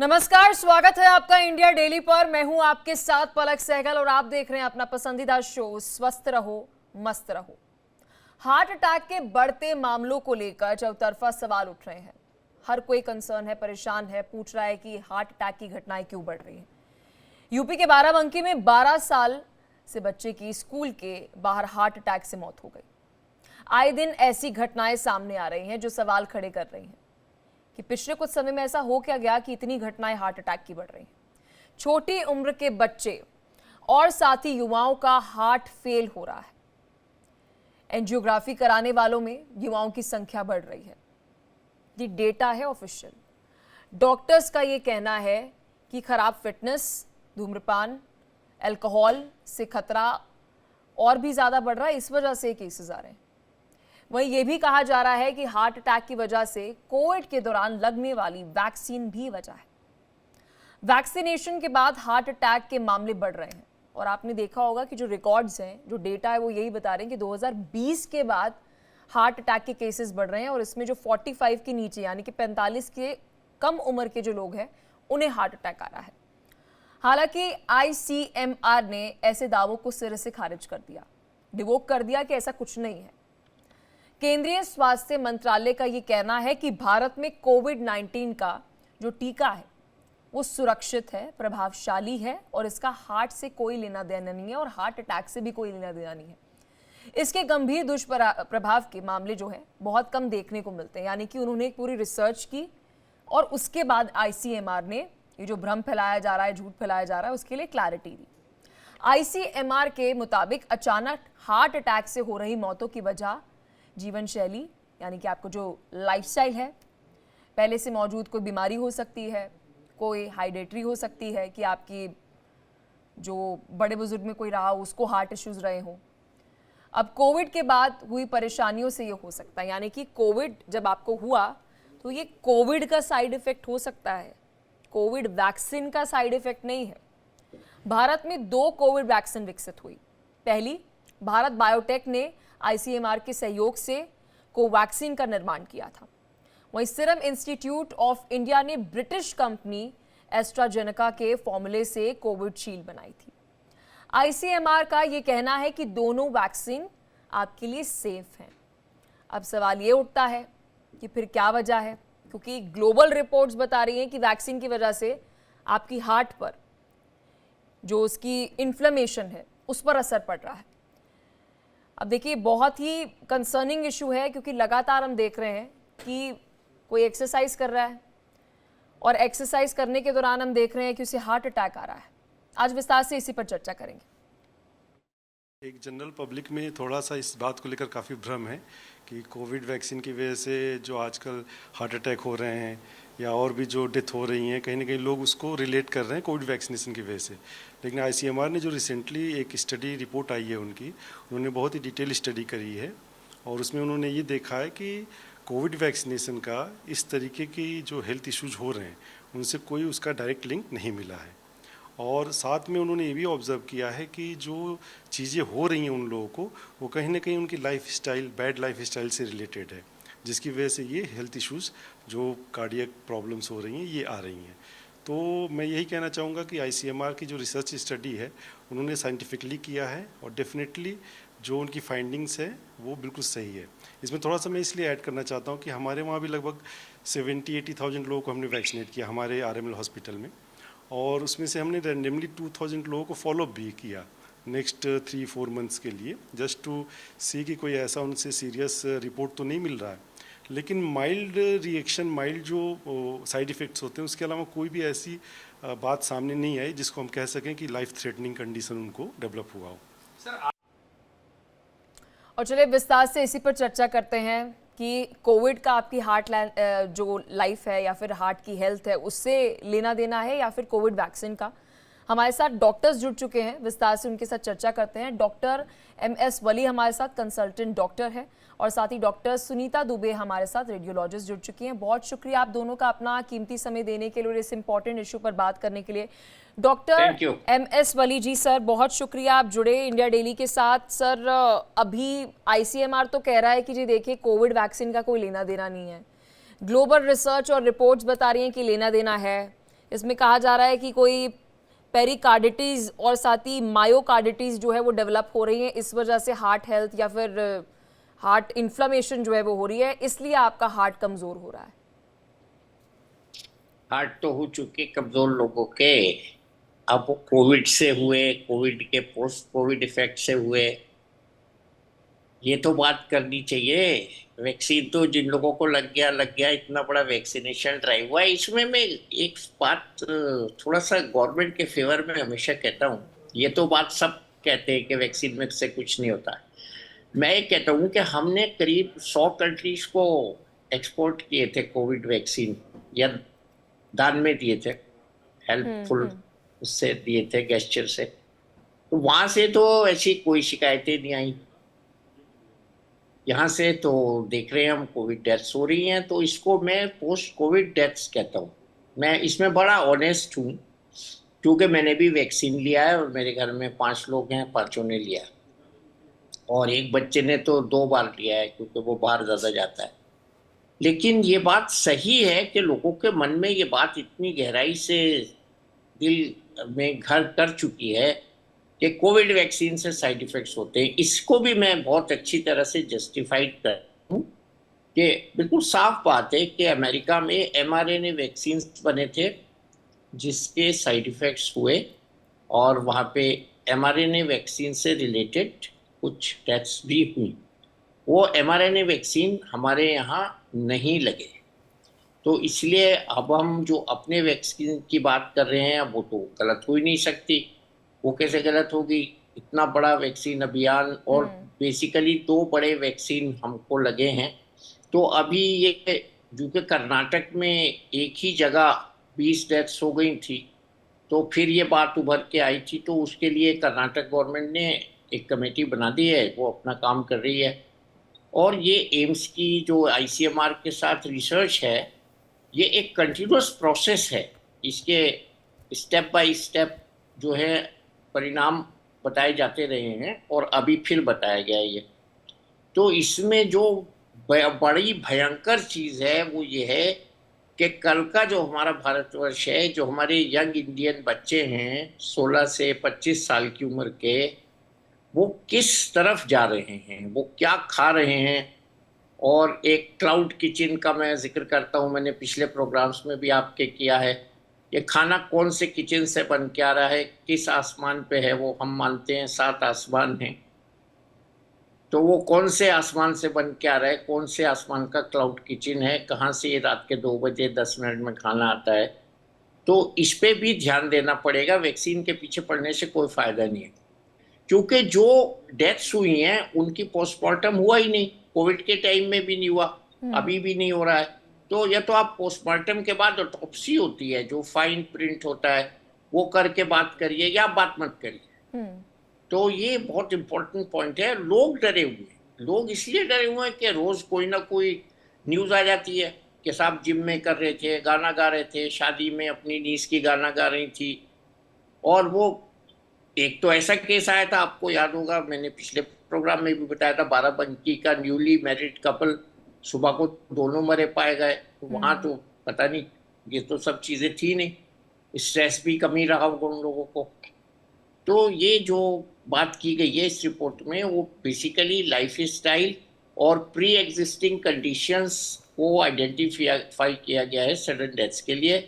नमस्कार, स्वागत है आपका इंडिया डेली पर। मैं हूं आपके साथ पलक सहगल और आप देख रहे हैं अपना पसंदीदा शो स्वस्थ रहो मस्त रहो। हार्ट अटैक के बढ़ते मामलों को लेकर चौतरफा सवाल उठ रहे हैं। हर कोई कंसर्न है, परेशान है, पूछ रहा है कि हार्ट अटैक की घटनाएं क्यों बढ़ रही हैं। यूपी के बाराबंकी में 12 साल से बच्चे की स्कूल के बाहर हार्ट अटैक से मौत हो गई। आए दिन ऐसी घटनाएं सामने आ रही हैं जो सवाल खड़े कर रही हैं कि पिछले कुछ समय में ऐसा हो क्या गया कि इतनी घटनाएं हार्ट अटैक की बढ़ रही हैं। छोटी उम्र के बच्चे और साथ ही युवाओं का हार्ट फेल हो रहा है। एंजियोग्राफी कराने वालों में युवाओं की संख्या बढ़ रही है। ये डेटा है ऑफिशियल। डॉक्टर्स का ये कहना है कि खराब फिटनेस, धूम्रपान, अल्कोहल से खतरा और भी ज्यादा बढ़ रहा है। इस वजह से केसेस आ रहे हैं। वहीं यह भी कहा जा रहा है कि हार्ट अटैक की वजह से कोविड के दौरान लगने वाली वैक्सीन भी वजह है। वैक्सीनेशन के बाद हार्ट अटैक के मामले बढ़ रहे हैं और आपने देखा होगा कि जो रिकॉर्ड्स हैं, जो डेटा है, वो यही बता रहे हैं कि 2020 के बाद हार्ट अटैक के केसेस बढ़ रहे हैं और इसमें जो 45 के नीचे यानी कि 45 के कम उम्र के जो लोग हैं उन्हें हार्ट अटैक आ रहा है। हालांकि ICMR ने ऐसे दावों को सिरे से खारिज कर दिया, डिवोक कर दिया कि ऐसा कुछ नहीं है। केंद्रीय स्वास्थ्य मंत्रालय का यह कहना है कि भारत में कोविड-19 का जो टीका है वो सुरक्षित है, प्रभावशाली है और इसका हार्ट से कोई लेना देना नहीं है और हार्ट अटैक से भी कोई लेना देना नहीं है। इसके गंभीर दुष्प्रभाव के मामले जो है बहुत कम देखने को मिलते हैं। यानी कि उन्होंने एक पूरी रिसर्च की और उसके बाद ICMR ने ये जो भ्रम फैलाया जा रहा है, झूठ फैलाया जा रहा है, उसके लिए क्लैरिटी दी। ICMR के मुताबिक अचानक हार्ट अटैक से हो रही मौतों की वजह जीवन शैली यानी कि आपको जो लाइफस्टाइल है, पहले से मौजूद कोई बीमारी हो सकती है, कोई हाइडेटरी हो सकती है कि आपकी जो बड़े बुजुर्ग में कोई रहा हो उसको हार्ट इश्यूज रहे हों। अब कोविड के बाद हुई परेशानियों से ये हो सकता है। यानी कि कोविड जब आपको हुआ तो ये कोविड का साइड इफेक्ट हो सकता है, कोविड वैक्सीन का साइड इफेक्ट नहीं है। भारत में 2 कोविड वैक्सीन विकसित हुई। पहली, भारत बायोटेक ने ICMR के सहयोग से कोवैक्सीन का निर्माण किया था। वहीं सीरम इंस्टीट्यूट ऑफ इंडिया ने ब्रिटिश कंपनी एस्ट्राजेनेका के फॉर्मूले से कोविशील्ड बनाई थी। ICMR का यह कहना है कि दोनों वैक्सीन आपके लिए सेफ हैं। अब सवाल ये उठता है कि फिर क्या वजह है, क्योंकि ग्लोबल रिपोर्ट्स बता रही हैं कि वैक्सीन की वजह से आपकी हार्ट पर जो उसकी इन्फ्लेमेशन है उस पर असर पड़ रहा है। अब देखिए, बहुत ही कंसर्निंग इशू है क्योंकि लगातार हम देख रहे हैं कि कोई एक्सरसाइज कर रहा है और एक्सरसाइज करने के दौरान हम देख रहे हैं कि उसे हार्ट अटैक आ रहा है। आज विस्तार से इसी पर चर्चा करेंगे। एक जनरल पब्लिक में थोड़ा सा इस बात को लेकर काफ़ी भ्रम है कि कोविड वैक्सीन की वजह से जो आजकल हार्ट अटैक हो रहे हैं या और भी जो डेथ हो रही हैं, कहीं ना कहीं लोग उसको रिलेट कर रहे हैं कोविड वैक्सीनेशन की वजह से। लेकिन ICMR ने जो रिसेंटली एक स्टडी रिपोर्ट आई है उनकी, उन्होंने बहुत ही डिटेल स्टडी करी है और उसमें उन्होंने ये देखा है कि कोविड वैक्सीनेशन का इस तरीके की जो हेल्थ इश्यूज हो रहे हैं उनसे कोई उसका डायरेक्ट लिंक नहीं मिला है। और साथ में उन्होंने ये भी ऑब्जर्व किया है कि जो चीज़ें हो रही हैं उन लोगों को, वो कहीं ना कहीं उनकी लाइफस्टाइल, बैड लाइफस्टाइल से रिलेटेड है, जिसकी वजह से ये हेल्थ इश्यूज़ जो कार्डियक प्रॉब्लम्स हो रही हैं ये आ रही हैं। तो मैं यही कहना चाहूँगा कि ICMR की जो रिसर्च स्टडी है उन्होंने साइंटिफिकली किया है और डेफिनेटली जो उनकी फाइंडिंग्स है वो बिल्कुल सही है। इसमें थोड़ा सा मैं इसलिए ऐड करना चाहता हूँ कि हमारे वहाँ भी लगभग 70-80,000 लोगों को हमने वैक्सीनेट किया हमारे RML हॉस्पिटल में, और उसमें से हमने रैंडमली 2000 लोगों को फॉलोअप भी किया नेक्स्ट 3-4 मंथ्स के लिए, जस्ट टू सी कि कोई ऐसा उनसे सीरियस रिपोर्ट तो नहीं मिल रहा है। लेकिन माइल्ड रिएक्शन, माइल्ड जो साइड इफ़ेक्ट्स होते हैं, उसके अलावा कोई भी ऐसी बात सामने नहीं आई जिसको हम कह सकें कि लाइफ थ्रेटनिंग कंडीशन उनको डेवलप हुआ हो। और चलिए विस्तार से इसी पर चर्चा करते हैं कि कोविड का आपकी हार्ट जो लाइफ है या फिर हार्ट की हेल्थ है उससे लेना देना है या फिर कोविड वैक्सीन का। हमारे साथ डॉक्टर्स जुड़ चुके हैं, विस्तार से उनके साथ चर्चा करते हैं। डॉक्टर MS वली हमारे साथ कंसल्टेंट डॉक्टर है और साथ ही डॉक्टर सुनीता दुबे हमारे साथ रेडियोलॉजिस्ट जुड़ चुकी हैं। बहुत शुक्रिया आप दोनों का अपना कीमती समय देने के लिए और इस इंपॉर्टेंट इशू पर बात करने के लिए। डॉक्टर MS वली जी सर, बहुत शुक्रिया आप जुड़े इंडिया डेली के साथ। सर, अभी ICMR तो कह रहा है कि जी देखिए कोविड वैक्सीन का कोई लेना देना नहीं है, ग्लोबल रिसर्च और रिपोर्ट्स बता रही हैं कि लेना देना है, इसमें कहा जा रहा है कि कोई पेरिकार्डिटीज और साथ ही मायोकार्डिटीज जो है वो डेवलप हो रही है, इस वजह से हार्ट हेल्थ या फिर हार्ट इन्फ्लामेशन जो है वो हो रही है, इसलिए आपका हार्ट कमजोर हो रहा है। हार्ट तो हो चुके कमजोर लोगों के, अब वो कोविड से हुए, कोविड के पोस्ट कोविड इफेक्ट से हुए, ये तो बात करनी चाहिए। वैक्सीन तो जिन लोगों को लग गया, इतना बड़ा वैक्सीनेशन ड्राइव हुआ है। इसमें मैं एक बात थोड़ा सा गवर्नमेंट के फेवर में हमेशा कहता हूँ, ये तो बात सब कहते हैं कि वैक्सीन में से कुछ नहीं होता। मैं ये कहता हूँ कि हमने करीब 100 कंट्रीज को एक्सपोर्ट किए थे कोविड वैक्सीन, या दान में दिए थे, हेल्पफुल उससे दिए थे, गेस्चर से। तो वहां से तो ऐसी कोई शिकायतें नहीं आई। यहाँ से तो देख रहे हैं हम कोविड डेथ्स हो रही हैं, तो इसको मैं पोस्ट कोविड डेथ्स कहता हूँ। मैं इसमें बड़ा ऑनेस्ट हूँ, क्योंकि मैंने भी वैक्सीन लिया है और मेरे घर में 5 लोग हैं, 5 ने लिया, और एक बच्चे ने तो 2 बार लिया है क्योंकि वो बाहर ज़्यादा जाता है। लेकिन ये बात सही है कि लोगों के मन में ये बात इतनी गहराई से दिल में घर कर चुकी है कि कोविड वैक्सीन से साइड इफेक्ट्स होते हैं। इसको भी मैं बहुत अच्छी तरह से जस्टिफाइड कर हूँ कि बिल्कुल साफ बात है कि अमेरिका में mRNA वैक्सीन बने थे जिसके साइड इफेक्ट्स हुए, और वहाँ पे mRNA वैक्सीन से रिलेटेड कुछ डेथ्स भी हुई। वो mRNA वैक्सीन हमारे यहाँ नहीं लगे, तो इसलिए अब हम जो अपने वैक्सीन की बात कर रहे हैं वो तो गलत हो ही नहीं सकती। वो कैसे गलत होगी? इतना बड़ा वैक्सीन अभियान, और बेसिकली 2 बड़े वैक्सीन हमको लगे हैं। तो अभी ये जो कि कर्नाटक में एक ही जगह 20 डेथ्स हो गई थी, तो फिर ये बात उभर के आई थी, तो उसके लिए कर्नाटक गवर्नमेंट ने एक कमेटी बना दी है, वो अपना काम कर रही है। और ये एम्स की जो ICMR के साथ रिसर्च है, ये एक कंटिन्यूअस प्रोसेस है। इसके स्टेप बाय स्टेप जो है परिणाम बताए जाते रहे हैं, और अभी फिर बताया गया है ये। तो इसमें जो बड़ी भयंकर चीज़ है वो ये है कि कल का जो हमारा भारतवर्ष है, जो हमारे यंग इंडियन बच्चे हैं 16 से 25 साल की उम्र के, वो किस तरफ जा रहे हैं, वो क्या खा रहे हैं। और एक क्लाउड किचन का मैं जिक्र करता हूँ, मैंने पिछले प्रोग्राम्स में भी आपके किया है। ये खाना कौन से किचन से बन के आ रहा है, किस आसमान पे है? वो हम मानते हैं 7 आसमान हैं, तो वो कौन से आसमान से बन के आ रहा है, कौन से आसमान का क्लाउड किचन है, कहाँ से ये रात के 2 बजे 10 मिनट में खाना आता है। तो इस पे भी ध्यान देना पड़ेगा। वैक्सीन के पीछे पड़ने से कोई फायदा नहीं है, क्योंकि जो डेथ्स हुई हैं उनकी पोस्टमार्टम हुआ ही नहीं, कोविड के टाइम में भी नहीं हुआ, अभी भी नहीं हो रहा है। तो या तो आप पोस्टमार्टम के बाद ऑटोप्सी होती है, जो फाइन प्रिंट होता है, वो करके बात करिए, या बात मत करिए। तो ये बहुत इंपॉर्टेंट पॉइंट है। लोग डरे हुए हैं, लोग इसलिए डरे हुए हैं कि रोज कोई ना कोई न्यूज आ जाती है कि साहब जिम में कर रहे थे, गाना गा रहे थे, शादी में अपनी नीस की गाना गा रही थी। और वो एक तो ऐसा केस आया था, आपको याद होगा, मैंने पिछले प्रोग्राम में भी बताया था, बाराबंकी का न्यूली मैरिड कपल, सुबह को दोनों मरे पाए गए। तो वहाँ तो पता नहीं, ये तो सब चीज़ें थी नहीं, स्ट्रेस भी कमी रहा होगा उन लोगों को। तो ये जो बात की गई है इस रिपोर्ट में, वो बेसिकली लाइफ स्टाइल और प्री एग्जिस्टिंग कंडीशंस को आइडेंटिफाई किया गया है सडन डेथ्स के लिए।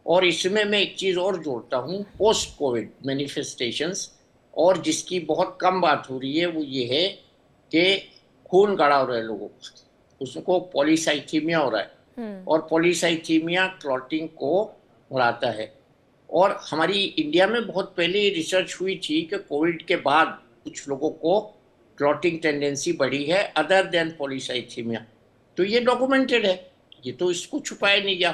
और इसमें मैं एक चीज़ और जोड़ता हूँ, पोस्ट कोविड मैनिफेस्टेशंस, और जिसकी बहुत कम बात हो रही है वो ये है कि खून गाढ़ा हो रहा है लोगों का, उसको पॉलीसाइथीमिया हो रहा है, और पॉलीसाइथीमिया क्लॉटिंग को बढ़ाता है। और हमारी इंडिया में बहुत पहले रिसर्च हुई थी कि कोविड के बाद कुछ लोगों को क्लॉटिंग टेंडेंसी बढ़ी है अदर देन पॉलीसाइथीमिया, तो ये डॉक्यूमेंटेड है, ये तो इसको छुपाया नहीं गया।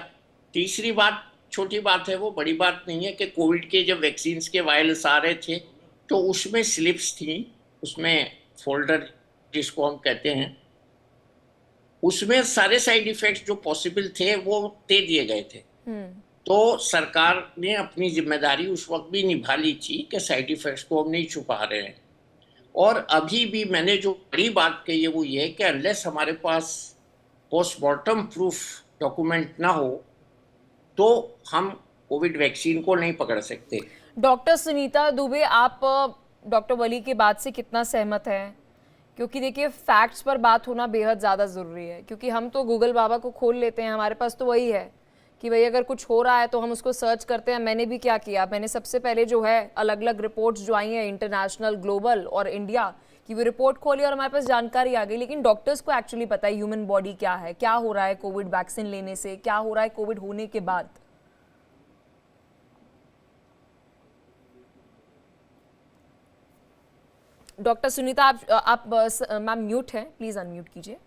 तीसरी बात, छोटी बात है, वो बड़ी बात नहीं है, कि कोविड के जब वैक्सीन के वायरस आ रहे थे तो उसमें स्लिप्स थी, उसमें फोल्डर जिसको हम कहते हैं, उसमें सारे साइड इफेक्ट्स जो पॉसिबल थे वो दे दिए गए थे। तो सरकार ने अपनी जिम्मेदारी उस वक्त भी निभा ली थी कि साइड इफेक्ट्स को हम नहीं छुपा रहे हैं। और अभी भी मैंने जो बड़ी बात कही है वो ये है कि अनलेस हमारे पास पोस्टमार्टम प्रूफ डॉक्यूमेंट ना हो तो हम कोविड वैक्सीन को नहीं पकड़ सकते। डॉक्टर सुनीता दुबे, आप डॉक्टर वली की बात से कितना सहमत हैं? क्योंकि देखिए फैक्ट्स पर बात होना बेहद ज़्यादा ज़रूरी है, क्योंकि हम तो गूगल बाबा को खोल लेते हैं, हमारे पास तो वही है कि भाई अगर कुछ हो रहा है तो हम उसको सर्च करते हैं। मैंने भी क्या किया, मैंने सबसे पहले जो है अलग अलग रिपोर्ट्स जो आई हैं इंटरनेशनल, ग्लोबल और इंडिया की, वो रिपोर्ट खोली और हमारे पास जानकारी आ गई। लेकिन डॉक्टर्स को एक्चुअली पता है ह्यूमन बॉडी क्या है, क्या हो रहा है कोविड वैक्सीन लेने से, क्या हो रहा है कोविड होने के बाद। डॉक्टर सुनीता, आप मैम म्यूट हैं, प्लीज अनम्यूट कीजिए।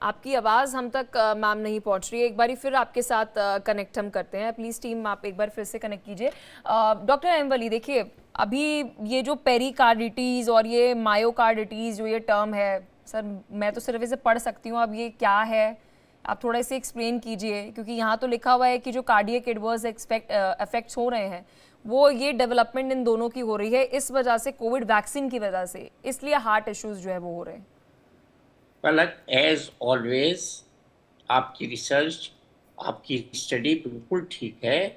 आपकी आवाज़ हम तक मैम नहीं पहुंच रही है। एक बारी फिर आपके साथ कनेक्ट हम करते हैं। प्लीज़ टीम आप एक बार फिर से कनेक्ट कीजिए। डॉक्टर एम वली, देखिए अभी ये जो पेरिकार्डिटीज़ और ये मायोकार्डिटीज़ जो ये टर्म है, सर मैं तो सिर्फ इसे पढ़ सकती हूँ, अब ये क्या है आप थोड़ा इसे एक्सप्लेन कीजिए, क्योंकि यहाँ तो लिखा हुआ है कि जो कार्डियक एडवर्स इफेक्ट्स हो रहे हैं वो ये डेवलपमेंट इन दोनों की हो रही है इस वजह से, कोविड वैक्सीन की वजह से, इसलिए हार्ट इश्यूज जो है वो हो रहे हैं। वेल, एज ऑलवेज आपकी रिसर्च, आपकी स्टडी बिल्कुल ठीक है।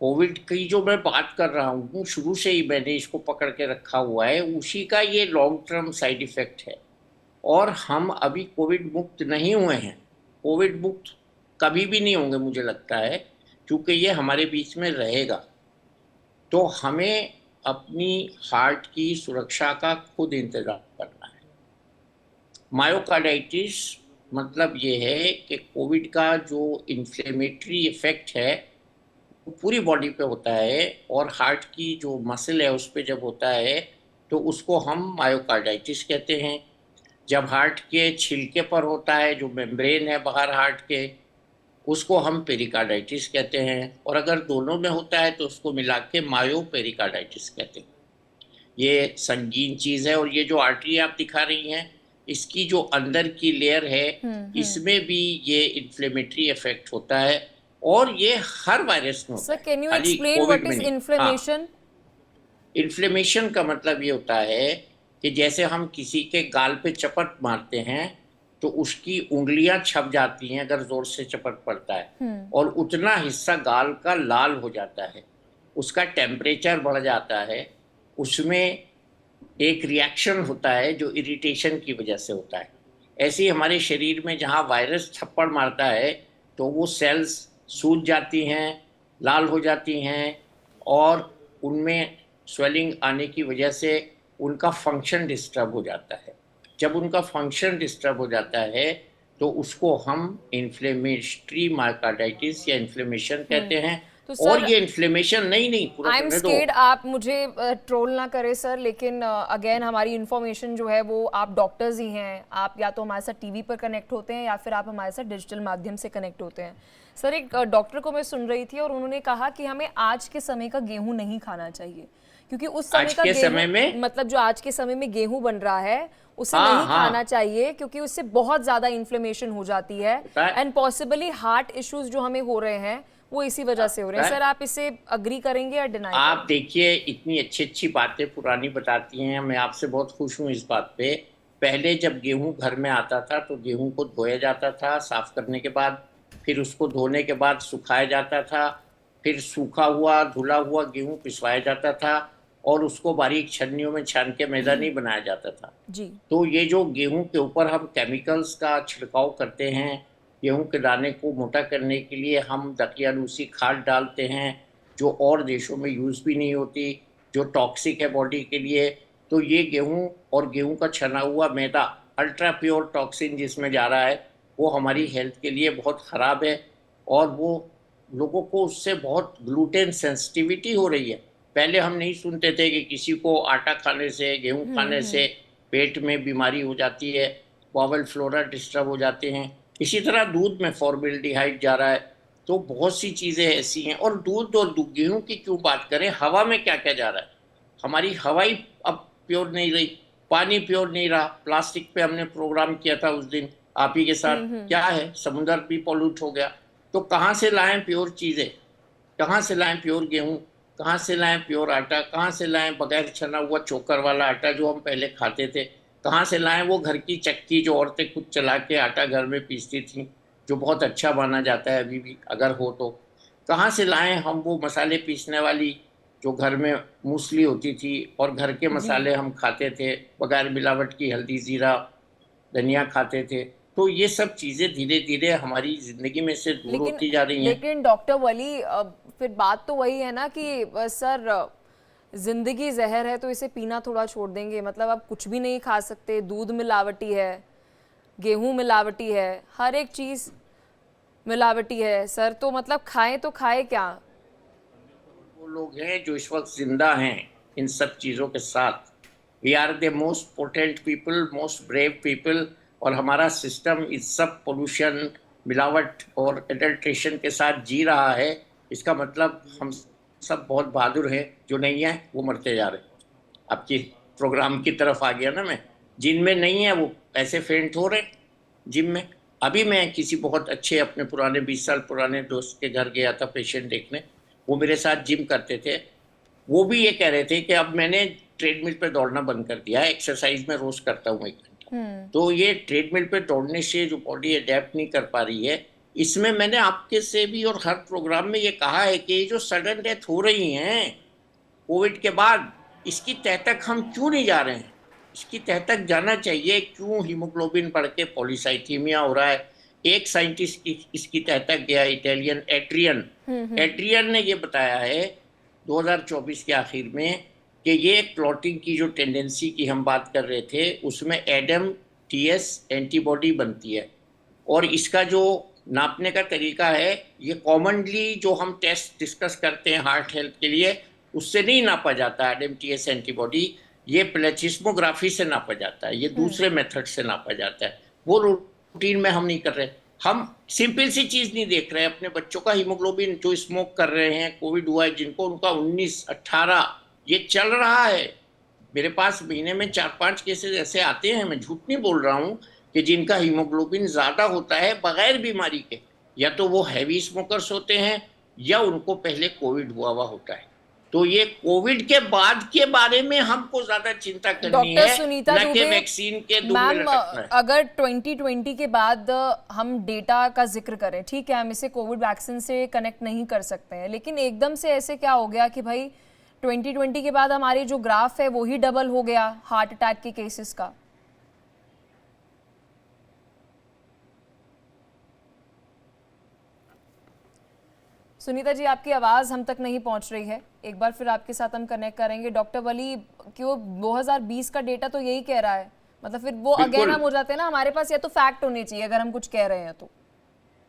कोविड की जो मैं बात कर रहा हूँ, शुरू से ही मैंने इसको पकड़ के रखा हुआ है, उसी का ये लॉन्ग टर्म साइड इफेक्ट है। और हम अभी कोविड मुक्त नहीं हुए हैं, कोविड मुक्त कभी भी नहीं होंगे मुझे लगता है, क्योंकि ये हमारे बीच में रहेगा। तो हमें अपनी हार्ट की सुरक्षा का खुद इंतजाम करना है। मायोकार्डाइटिस मतलब ये है कि कोविड का जो इन्फ्लेमेटरी इफेक्ट है वो पूरी बॉडी पे होता है, और हार्ट की जो मसल है उस पर जब होता है तो उसको हम मायोकार्डाइटिस कहते हैं। जब हार्ट के छिलके पर होता है, जो मेम्ब्रेन है बाहर हार्ट के, उसको हम पेरिकार्डाइटिस कहते हैं। और अगर दोनों में होता है तो उसको मिला के मायो पेरिकार्डाइटिस कहते हैं। ये संगीन चीज़ है। और ये जो आर्टरी आप दिखा रही हैं, इसकी जो अंदर की लेयर है, इसमें भी ये इन्फ्लेमेटरी इफेक्ट होता है, और ये हर वायरस में होता सर है, कैन यू खाली एक्सप्लेन कोविड व्हाट में इज नहीं। इन्फ्लेमेशन? इन्फ्लेमेशन का मतलब ये होता है कि जैसे हम किसी के गाल पे चपट मारते हैं तो उसकी उंगलियां छप जाती हैं अगर जोर से चपट पड़ता है, और उतना हिस्सा गाल का लाल हो जाता है, उसका टेम्परेचर बढ़ जाता है, उसमें एक रिएक्शन होता है जो इरिटेशन की वजह से होता है। ऐसे ही हमारे शरीर में जहाँ वायरस थप्पड़ मारता है तो वो सेल्स सूज जाती हैं, लाल हो जाती हैं, और उनमें स्वेलिंग आने की वजह से उनका फंक्शन डिस्टर्ब हो जाता है। जब उनका फंक्शन डिस्टर्ब हो जाता है तो उसको हम इन्फ्लेमेटरी मायोकार्डाइटिस या इन्फ्लेमेशन कहते हैं। तो और सर ये इन्फ्लेमेशन नहीं पूरा आई एम करने दो। स्केर्ड, आप मुझे ट्रोल ना करें सर, लेकिन अगेन हमारी इन्फॉर्मेशन जो है वो, आप डॉक्टर्स ही हैं, आप या तो हमारे साथ टीवी पर कनेक्ट होते हैं या फिर आप हमारे साथ डिजिटल माध्यम से कनेक्ट होते हैं। सर एक डॉक्टर को मैं सुन रही थी और उन्होंने कहा कि हमें आज के समय का गेहूं नहीं खाना चाहिए, क्योंकि उस समय आज का के गेहूं समय में, मतलब जो आज के समय में गेहूं बन रहा है उसे हाँ नहीं हाँ खाना चाहिए, क्योंकि उससे बहुत ज्यादा इन्फ्लेमेशन हो जाती है होता है, एंड पॉसिबली हार्ट इश्यूज जो हमें हो रहे हैं वो इसी वजह से हो रहे हैं। होता है। सर आप इसे अग्री करेंगे या डिनाई आप करेंगे? देखिए, इतनी अच्छी अच्छी बातें पुरानी बताती हैं, मैं आपसे बहुत खुश हूँ इस बात पे। पहले जब गेहूं घर में आता था तो गेहूं को धोया जाता था, साफ करने के बाद फिर उसको धोने के बाद सुखाया जाता था, फिर सूखा हुआ धुला हुआ गेहूं पिसवाया जाता था, और उसको बारीक छन्नियों में छान के मैदा नहीं बनाया जाता था। जी तो ये जो गेहूं के ऊपर हम केमिकल्स का छिड़काव करते हैं, गेहूं के दाने को मोटा करने के लिए हम दकियानूसी खाद डालते हैं, जो और देशों में यूज़ भी नहीं होती, जो टॉक्सिक है बॉडी के लिए। तो ये गेहूं और गेहूं का छना हुआ मैदा, अल्ट्रा प्योर टॉक्सिन जिसमें जा रहा है, वो हमारी हेल्थ के लिए बहुत ख़राब है। और वो लोगों को उससे बहुत ग्लूटेन सेंसिटिविटी हो रही है। पहले हम नहीं सुनते थे कि किसी को आटा खाने से, गेहूं खाने से पेट में बीमारी हो जाती है, बॉवल फ्लोरा डिस्टर्ब हो जाते हैं। इसी तरह दूध में फॉर्मेल्डिहाइड जा रहा है। तो बहुत सी चीज़ें ऐसी हैं। और दूध और गेहूं की क्यों बात करें, हवा में क्या क्या जा रहा है। हमारी हवा ही अब प्योर नहीं रही, पानी प्योर नहीं रहा। प्लास्टिक पे हमने प्रोग्राम किया था उस दिन आप ही के साथ, क्या है, समुद्र भी पॉल्यूट हो गया। तो कहाँ से लाएं प्योर चीज़ें, कहाँ से लाएं प्योर गेहूं, कहाँ से लाएं प्योर आटा, कहाँ से लाएं बगैर छना हुआ चोकर वाला आटा जो हम पहले खाते थे। कहाँ से लाएं? वो घर की चक्की जो औरतें खुद चला के आटा घर में पीसती थी, जो बहुत अच्छा माना जाता है अभी भी अगर हो तो। कहाँ से लाएं हम वो मसाले पीसने वाली जो घर में मूसली होती थी, और घर के जी। मसाले हम खाते थे बगैर मिलावट की, हल्दी जीरा धनिया खाते थे। तो ये सब चीजें धीरे धीरे हमारी जिंदगी में से दूर लेकिन होती जा रही हैं। लेकिन डॉक्टर वली, फिर बात तो वही है ना कि सर, जिंदगी जहर है तो इसे पीना थोड़ा छोड़ देंगे? मतलब आप कुछ भी नहीं खा सकते, दूध मिलावटी है, गेहूं मिलावटी है, हर एक चीज मिलावटी है सर, तो मतलब खाएं तो खाए क्या? वो लोग हैं जो इस वक्त जिंदा हैं इन सब चीजों के साथ। We are the most potent people, most brave people. और हमारा सिस्टम इस सब पोल्यूशन, मिलावट और एडल्ट्रेशन के साथ जी रहा है। इसका मतलब हम सब बहुत बहादुर हैं, जो नहीं है वो मरते जा रहे हैं। आपकी प्रोग्राम की तरफ आ गया ना मैं। जिनमें नहीं है वो ऐसे फेंट हो रहे जिम में। अभी मैं किसी बहुत अच्छे अपने पुराने 20 साल पुराने दोस्त के घर गया था पेशेंट देखने। वो मेरे साथ जिम करते थे। वो भी ये कह रहे थे कि अब मैंने ट्रेडमिल पे दौड़ना बंद कर दिया है, एक्सरसाइज में रोज करता हूँ 1 घंटा। तो ये ट्रेडमिल पे दौड़ने से जो बॉडी अडेप्ट नहीं कर पा रही है, इसमें मैंने आपके से भी और हर प्रोग्राम में ये कहा है कि ये जो सडन डेथ हो रही हैं कोविड के बाद, इसकी तह तक हम क्यों नहीं जा रहे हैं? इसकी तह तक जाना चाहिए। क्यों हीमोग्लोबिन बढ़ के पॉलीसाइथीमिया हो रहा है? एक साइंटिस्ट इसकी तह तक गया, इटालियन एड्रियन। एड्रियन ने ये बताया है 2024 के आखिर में कि ये क्लॉटिंग की जो टेंडेंसी की हम बात कर रहे थे, उसमें एडम टीएस एंटीबॉडी बनती है। और इसका जो नापने का तरीका है, ये कॉमनली जो हम टेस्ट डिस्कस करते हैं हार्ट हेल्थ के लिए, उससे नहीं नापा जाता एडम टीएस एंटीबॉडी। ये प्लेचिस्मोग्राफी से नापा जाता है, ये दूसरे मेथड से नापा जाता है। वो रूटीन में हम नहीं कर रहे। हम सिंपल सी चीज नहीं देख रहे हैं। अपने बच्चों का हीमोग्लोबिन, जो स्मोक कर रहे हैं, कोविड हुआ है जिनको, उनका 19-18 ये चल रहा है। मेरे पास महीने में 4-5 केसेस ऐसे आते हैं, मैं झूठ नहीं बोल रहा हूँ, कि जिनका हीमोग्लोबिन ज्यादा होता है बगैर बीमारी के। या तो वो हैवी स्मोकर्स होते हैं या उनको पहले कोविड हुआ होता है। तो ये कोविड के बाद के बारे में हमको ज्यादा चिंता करनी डॉक्टर है, सुनीता न कि दुबे, वैक्सीन के 2 मैम, मिनट रखना है। अगर 2020 के बाद हम डेटा का जिक्र करें, ठीक है, हम इसे कोविड वैक्सीन से कनेक्ट नहीं कर सकते हैं, लेकिन एकदम से ऐसे क्या हो गया कि भाई 2020 के बाद हमारी जो ग्राफ है वो ही डबल हो गया हार्ट अटैक के केसेस का? सुनीता जी, आपकी आवाज़ हम तक नहीं पहुंच रही है, एक बार फिर आपके साथ हम कनेक्ट करेंगे। डॉक्टर वली, क्यों 2020 का डेटा तो यही कह रहा है, मतलब फिर वो अगेन हम हो जाते हैं ना, हमारे पास या तो फैक्ट होने चाहिए अगर हम कुछ कह रहे हैं तो।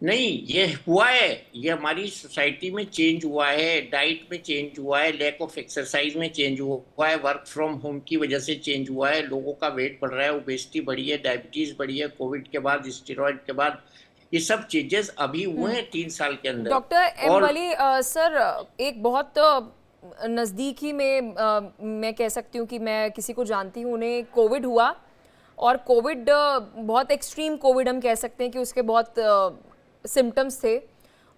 नहीं, ये हुआ है, ये हमारी सोसाइटी में चेंज हुआ है, डाइट में चेंज हुआ है, लैक ऑफ एक्सरसाइज में चेंज हुआ है, वर्क फ्रॉम होम की वजह से चेंज हुआ है, लोगों का वेट बढ़ रहा है, ओबेसिटी बढ़ी है, डायबिटीज बढ़ी है कोविड के बाद, स्टेरॉइड के बाद। ये सब चेंजेस अभी हुए हैं 3 साल के अंदर। डॉक्टर एम और वली, सर, एक बहुत नज़दीकी में मैं कह सकती हूँ कि मैं किसी को जानती हूँ, उन्हें कोविड हुआ, और कोविड बहुत एक्सट्रीम कोविड हम कह सकते हैं कि उसके बहुत सिम्टम्स थे,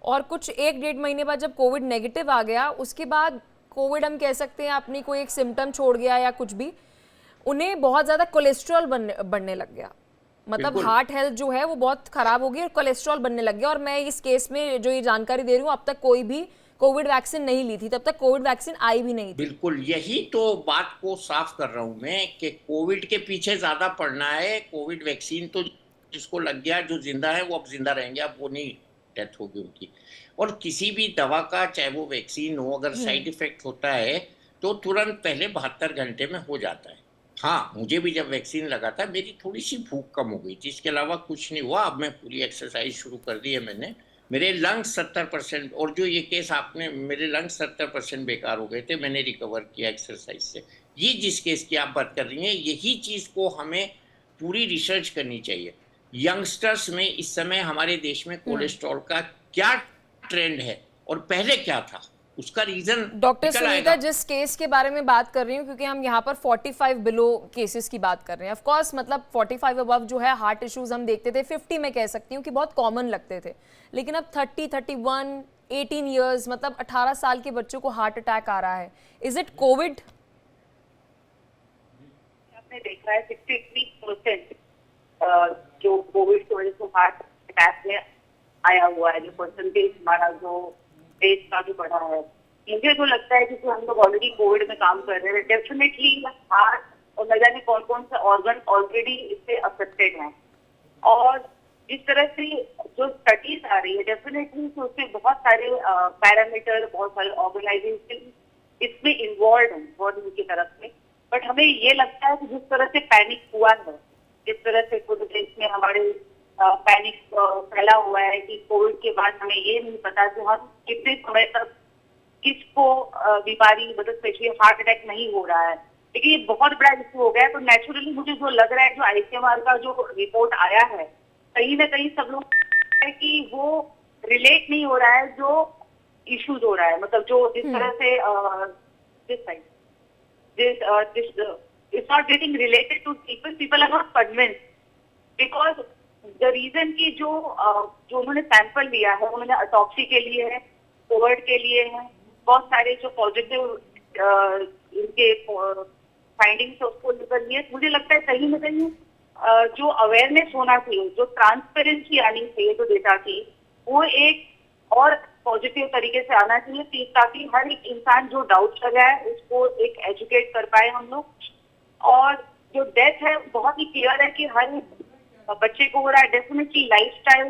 और कुछ 1-1.5 महीने बाद जब कोविड नेगेटिव आ गया, उसके बाद कोविड हम कह सकते हैं अपनी कोई एक सिम्टम छोड़ गया या कुछ भी, उन्हें बहुत ज़्यादा कोलेस्ट्रॉल बढ़ने लग गया। मतलब हार्ट हेल्थ जो है वो बहुत खराब हो गई और कोलेस्ट्रॉल बनने लग गया। और मैं इस केस में जो ये जानकारी दे रही हूँ, अब तक कोई भी कोविड वैक्सीन नहीं ली थी, तब तक कोविड वैक्सीन आई भी नहीं थी। बिल्कुल, यही तो बात को साफ कर रहा हूं मैं कि कोविड के पीछे ज्यादा पड़ना है। कोविड वैक्सीन तो जिसको लग गया, जो जिंदा है वो अब जिंदा रहेंगे, अब वो नहीं डेथ होगी उनकी। और किसी भी दवा का, चाहे वो वैक्सीन हो, अगर साइड इफेक्ट होता है तो तुरंत पहले 72 घंटे में हो जाता है। हाँ, मुझे भी जब वैक्सीन लगा था मेरी थोड़ी सी भूख कम हो गई थी, इसके अलावा कुछ नहीं हुआ। अब मैं पूरी एक्सरसाइज शुरू कर दी है मैंने। मेरे लंग्स 70%, और जो ये केस आपने, मेरे लंग्स 70% बेकार हो गए थे, मैंने रिकवर किया एक्सरसाइज से। ये जिस केस की आप बात कर रही हैं, यही चीज को हमें पूरी रिसर्च करनी चाहिए। यंगस्टर्स में इस समय हमारे देश में कोलेस्ट्रॉल का क्या ट्रेंड है और पहले क्या था, उसका रीजन डॉक्टर सुनीता, जिस केस के बारे में बात कर रही हूँ, क्योंकि हम यहाँ पर 45 बिलो केसेस की बात कर रहे हैं, ऑफ कोर्स मतलब 45 अबव जो है हार्ट इश्यूज हम देखते थे, 50 में कह सकती हूँ कि बहुत कॉमन लगते थे, लेकिन अब 30, 31, 18 ईयर्स, मतलब 18 साल के बच्चों को हार्ट अटैक आ रहा है। Is it Covid? ने देखा है 63% जो कोविड की वजह से हार्ट अटैक में आया हुआ है, जो परसेंटेज हमारा जो देश का भी बढ़ा है। मुझे तो लगता है कि हम लोग ऑलरेडी कोविड में काम कर रहे हैं, डेफिनेटली हार्ट और न जाने कौन कौन से ऑर्गन ऑलरेडी इससे अफेक्टेड हैं। और जिस तरह से जो स्टडीज आ रही है डेफिनेटली तो उसमें बहुत सारे पैरामीटर, बहुत सारे ऑर्गेनाइजेशन इसमें इन्वॉल्व है गवर्नमेंट की तरफ से। बट हमें ये लगता है कि जिस तरह से पैनिक हुआ है, जिस तरह से पूरे देश में हमारे पैनिक फैला हुआ है कि कोविड के बाद हमें ये नहीं पता कि हम कितने समय तक किसको बीमारी, मतलब स्पेशली हार्ट अटैक नहीं हो रहा है, लेकिन ये बहुत बड़ा इशू हो गया है। तो नेचुरली मुझे जो लग रहा है, जो ICMR का जो रिपोर्ट आया है, कहीं ना कहीं सब लोग है कि वो रिलेट नहीं हो रहा है जो इश्यूज हो रहा है, मतलब जो जिस तरह से it's not getting related to people are not convinced because the reason कि जो उन्होंने सैंपल लिया है उन्होंने ऑटोप्सी के लिए है, कोविड के लिए है, बहुत सारे जो पॉजिटिव इनके फाइंडिंग्स है उसको लेकर लिए। मुझे लगता है कहीं ना कहीं जो अवेयरनेस होना चाहिए, जो ट्रांसपेरेंसी आनी चाहिए जो डेटा की, वो एक और पॉजिटिव तरीके से आना चाहिए ताकि हर एक इंसान जो डाउट कर रहा है उसको एक एजुकेट कर पाए हम लोग। और जो डेथ है बहुत ही क्लियर है कि हर बच्चे को हो रहा है। डेफिनेटली लाइफस्टाइल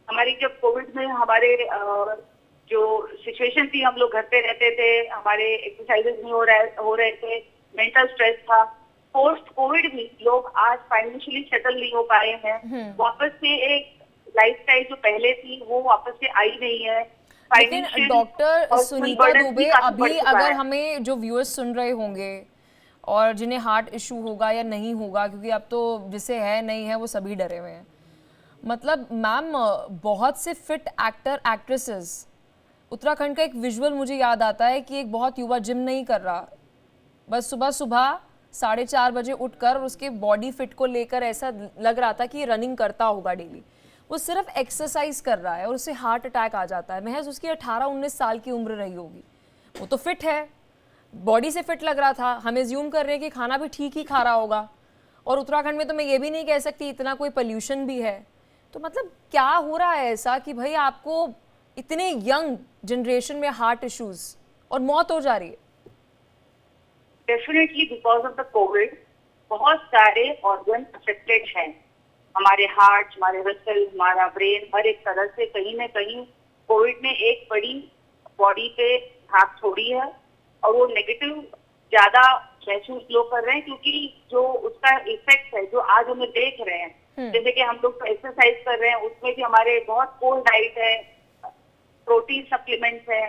हमारी, जब कोविड में हमारे जो सिचुएशन थी, हम लोग घर पे रहते थे, हमारे एक्सरसाइजेस नहीं हो रहे थे, मेंटल स्ट्रेस था। पोस्ट कोविड भी लोग आज फाइनेंशियली सेटल नहीं हो पाए हैं, वापस से एक लाइफस्टाइल जो पहले थी वो वापस से आई नहीं है। लेकिन डॉक्टर सुनीता दुबे, अभी अगर हमें जो व्यूअर्स सुन रहे होंगे और जिन्हें हार्ट इशू होगा या नहीं होगा, क्योंकि अब तो जिसे है नहीं है वो सभी डरे हुए हैं, मतलब मैम बहुत से फिट एक्टर एक्ट्रेसेस, उत्तराखंड का एक विजुअल मुझे याद आता है कि एक बहुत युवा जिम नहीं कर रहा, बस सुबह सुबह 4:30 बजे उठकर और उसके बॉडी फिट को लेकर ऐसा लग रहा था कि रनिंग करता होगा डेली, वो सिर्फ एक्सरसाइज कर रहा है और उसे हार्ट अटैक आ जाता है। महज उसकी 18-19 साल की उम्र रही होगी, वो तो फिट है, बॉडी से फिट लग रहा था, हम एज्यूम कर रहे हैं कि खाना भी ठीक ही खा रहा होगा। और उत्तराखंड में तो मैं ये भी नहीं कह सकती इतना कोई पोल्यूशन भी है। तो मतलब क्या हो रहा है ऐसा कि भाई आपको इतने यंग जनरेशन में हार्ट इश्यूज और मौत हो जा रही है? Definitely because of the Covid बहुत सारे ऑर्गन अफेक्टेड हैं, हमारे हार्ट, हमारे वेसल, हमारा ब्रेन, हर एक तरह से कहीं ना कहीं कोविड ने एक बड़ी बॉडी पे धाक छोड़ी है। और वो नेगेटिव ज्यादा महसूस लोग कर रहे हैं क्योंकि जो उसका इफेक्ट है जो आज हमें देख रहे हैं, जैसे कि हम लोग एक्सरसाइज कर रहे हैं, उसमें भी हमारे बहुत कोल्ड डाइट है, प्रोटीन सप्लीमेंट्स है,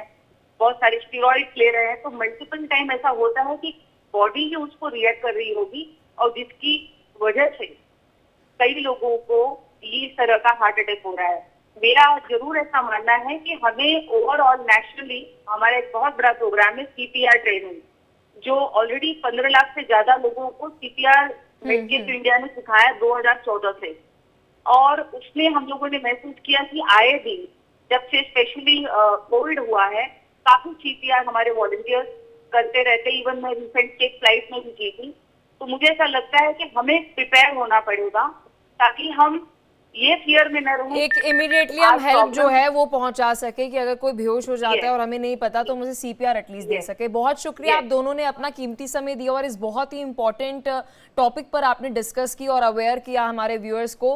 बहुत सारे स्टेरॉइड्स ले रहे हैं, तो मल्टीपल टाइम ऐसा होता है कि बॉडी ही उसको रिएक्ट कर रही होगी और जिसकी वजह से कई लोगों को इस तरह का हार्ट अटैक हो रहा है। मेरा जरूर ऐसा मानना है कि हमें ओवरऑल नेशनली हमारा एक बहुत बड़ा प्रोग्राम है CPR ट्रेनिंग, जो ऑलरेडी 15 लाख से ज्यादा लोगों को CPR मेडिकेट इंडिया ने सिखाया 2014 से। और उसमें हम लोगों ने महसूस किया कि आए दिन जब से स्पेशली कोविड हुआ है, काफी CPR हमारे वॉलंटियर्स करते रहते। इवन मैं रिसेंट के फ्लाइट में भी की थी। तो मुझे ऐसा लगता है कि हमें प्रिपेयर होना पड़ेगा ताकि हम ये फियर में न रहें, एक इमीडिएटली हम हेल्प जो है वो पहुंचा सके कि अगर कोई बेहोश हो जाता है और हमें नहीं पता तो मुझे CPR एटलीस्ट दे सके। बहुत शुक्रिया, आप दोनों ने अपना कीमती समय दिया और इस बहुत ही इंपॉर्टेंट टॉपिक पर आपने डिस्कस की और अवेयर किया हमारे व्यूअर्स को।